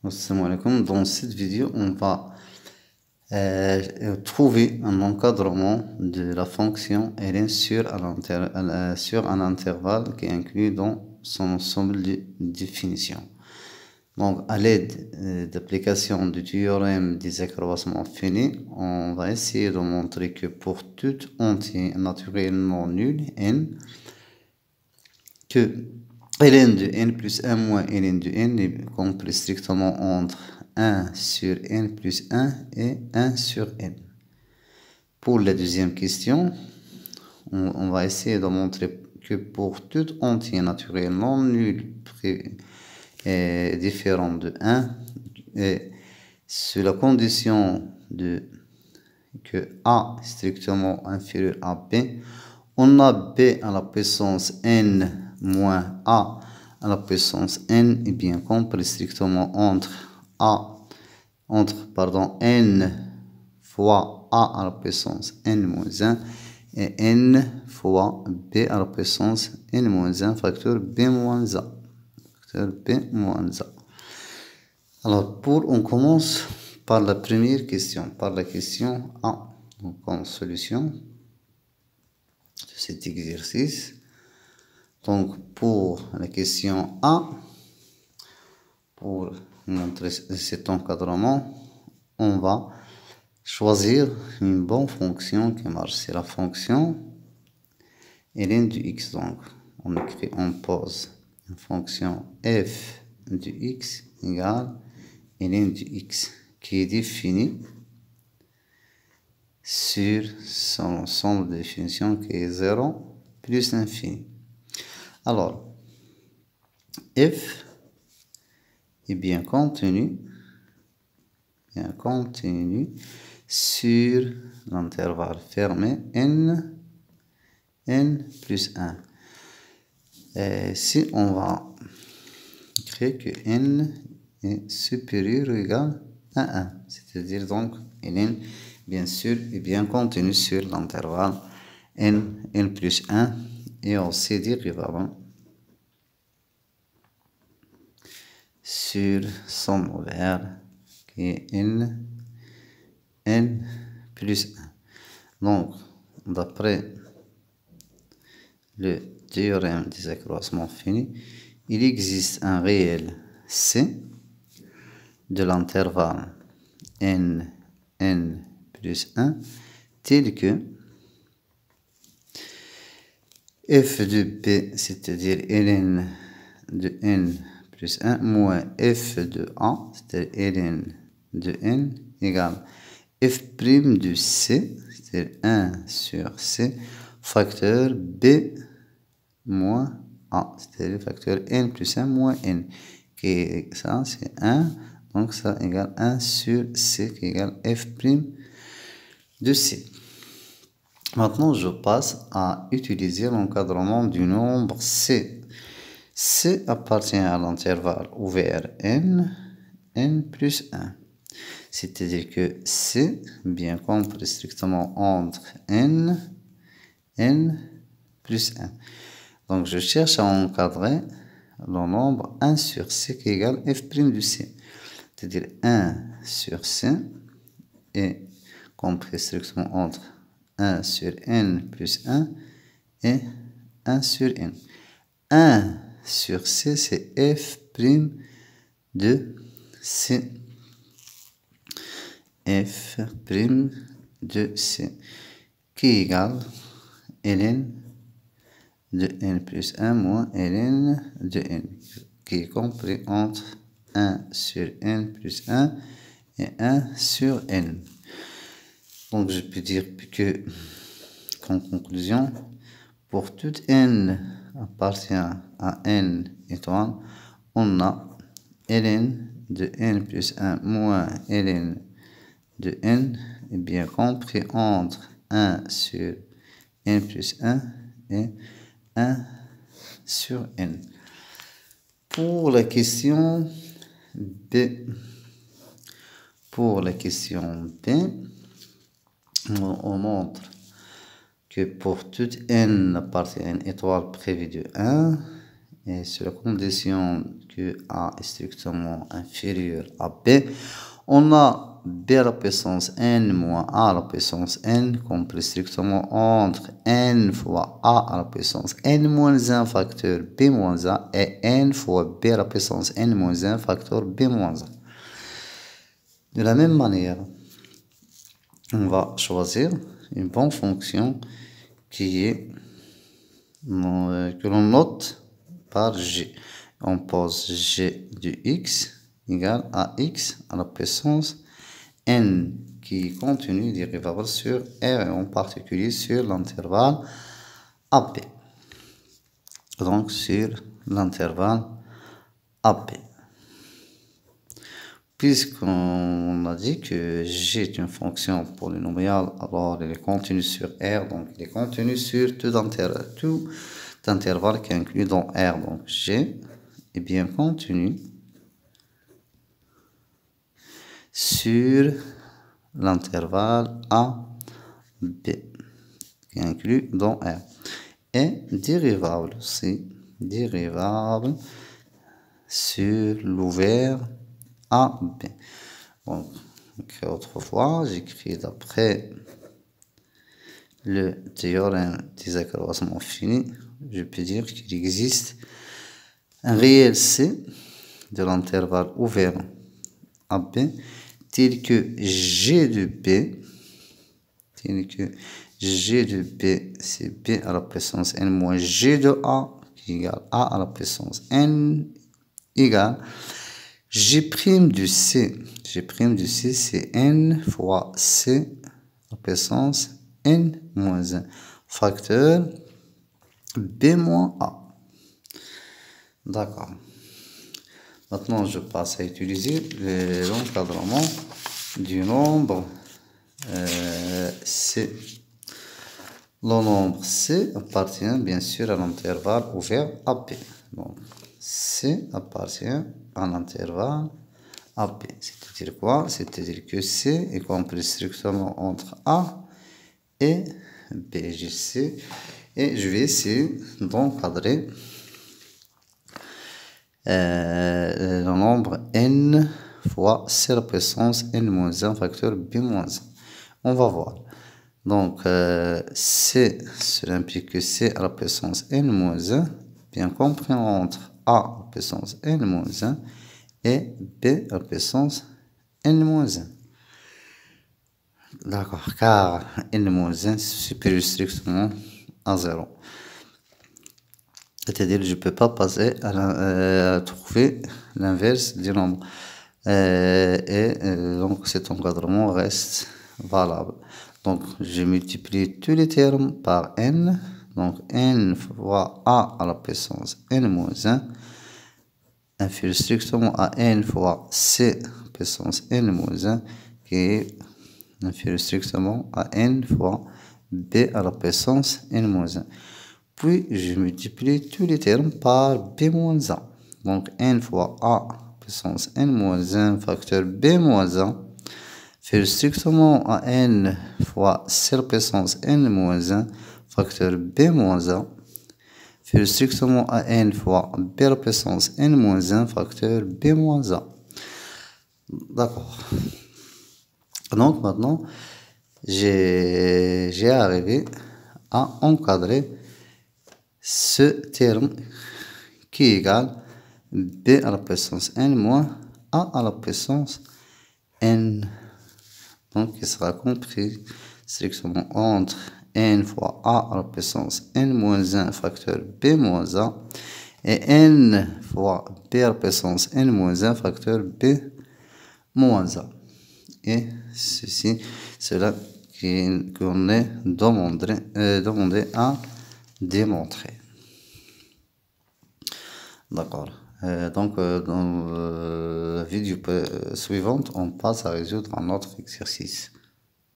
Assalamu alaikum. Dans cette vidéo, on va trouver un encadrement de la fonction ln sur un intervalle qui est inclus dans son ensemble de définitions. Donc, à l'aide d'application du théorème des accroissements finis, on va essayer de montrer que pour tout entier naturellement nul n, que ln de n plus 1 moins ln de n est compris strictement entre 1 sur n plus 1 et 1 sur n. Pour la deuxième question, on va essayer de montrer que pour tout entier naturellement nul est différent de 1, et sous la condition que A est strictement inférieur à B, on a B à la puissance n moins A à la puissance n est bien compris strictement entre n fois A à la puissance n moins 1 et n fois B à la puissance n moins 1 facteur B moins A. Alors, on commence par la première question, par la question A. Donc, en solution de cet exercice, donc pour la question A, pour montrer cet encadrement, on va choisir une bonne fonction qui marche. C'est la fonction ln de x. Donc, on pose une fonction f de x égale ln de x qui est définie sur son ensemble de définitions qui est 0 plus l'infini. Alors, f est bien contenu sur l'intervalle fermé n plus 1. Et si on va créer que n est supérieur ou égal à 1, c'est-à-dire donc ln bien sûr est bien contenu sur l'intervalle n plus 1 et aussi dérivable sur somme ouverte qui est n plus 1. Donc, d'après le théorème des accroissements finis, il existe un réel C de l'intervalle n plus 1 tel que f de B, c'est-à-dire ln de n plus 1 moins f de A, c'est-à-dire ln de n égale f' de C, c'est-à-dire 1 sur C, facteur B moins A, c'est-à-dire facteur n plus 1 moins n, qui est ça, c'est 1, donc ça égale 1 sur C, qui égale f' de C. Maintenant, je passe à utiliser l'encadrement du nombre C. C appartient à l'intervalle ouvert n plus 1. C'est-à-dire que C, bien compris strictement entre n plus 1. Donc, je cherche à encadrer le nombre 1 sur C qui égale f' de C. C'est-à-dire 1 sur C est compris strictement entre 1 sur n plus 1 et 1 sur n. 1 sur C, c'est f' de C. f' de C qui égale ln de n plus 1 moins ln de n, qui est compris entre 1 sur n plus 1 et 1 sur n. Donc, je peux dire que, en conclusion, pour tout n appartient à n étoile, on a ln de n plus 1 moins ln de n est bien compris entre 1 sur n plus 1 et 1 sur n. Pour la question B, on montre que pour toute n appartient à une étoile prévue de 1 et sur la condition que A est strictement inférieur à B, on a B à la puissance n moins A à la puissance n compris strictement entre n fois A à la puissance n moins 1 facteur B moins 1 et n fois B à la puissance n moins 1 facteur B moins 1. De la même manière, on va choisir une bonne fonction qui est que l'on note par G. On pose G de x égale à x à la puissance n qui est continu dérivable sur R et en particulier sur l'intervalle AP. Donc sur l'intervalle AP. Puisqu'on a dit que G est une fonction polynomiale, alors il est continu sur R, donc il est continu sur tout intervalle qui est inclus dans R. Donc G est bien continu sur l'intervalle A, B, qui est inclus dans R. Et dérivable aussi, dérivable sur l'ouvert A, B. Donc, autrefois, j'écris d'après le théorème des accroissements finis, je peux dire qu'il existe un réel C de l'intervalle ouvert AB tel que G de B, c'est B à la puissance n moins G de A qui égale A à la puissance n égale G' du C. G' du C, c'est n fois C à la puissance n moins 1 facteur B moins A. D'accord. Maintenant, je passe à utiliser l'encadrement du nombre C. Le nombre C appartient bien sûr à l'intervalle ouvert AP. Donc, C appartient à l'intervalle AP. C'est-à-dire quoi? C'est-à-dire que C est compris strictement entre A et B. Et je vais essayer d'encadrer le nombre n fois C à la puissance n-1 facteur B-1. On va voir. Donc, C, cela implique que C à la puissance n-1, bien compris entre A à la puissance n-1 et B à la puissance n-1. D'accord, car n-1 supérieur strictement à 0. C'est-à-dire que je ne peux pas passer à trouver l'inverse du nombre. Donc cet encadrement reste valable. Donc je multiplie tous les termes par n. Donc n fois A à la puissance n-1 inférieur strictement à n fois C à la puissance n-1 qui est inférieur strictement à n fois B à la puissance n-1. Puis, je multiplie tous les termes par B-1. Donc, n fois A puissance n-1 facteur B-1 fait strictement à n fois C puissance n-1 facteur B-1 fait strictement à n fois B puissance n-1 facteur B-1. D'accord. Donc, maintenant, j'ai arrivé à encadrer ce terme qui est égal B à la puissance n moins A à la puissance n. Donc, il sera compris strictement entre n fois A à la puissance n moins 1 facteur B moins 1 et n fois B à la puissance n moins 1 facteur B moins 1. Et cela qu'on est demandé à démontrer. D'accord. Donc, dans la vidéo suivante, on passe à résoudre un autre exercice.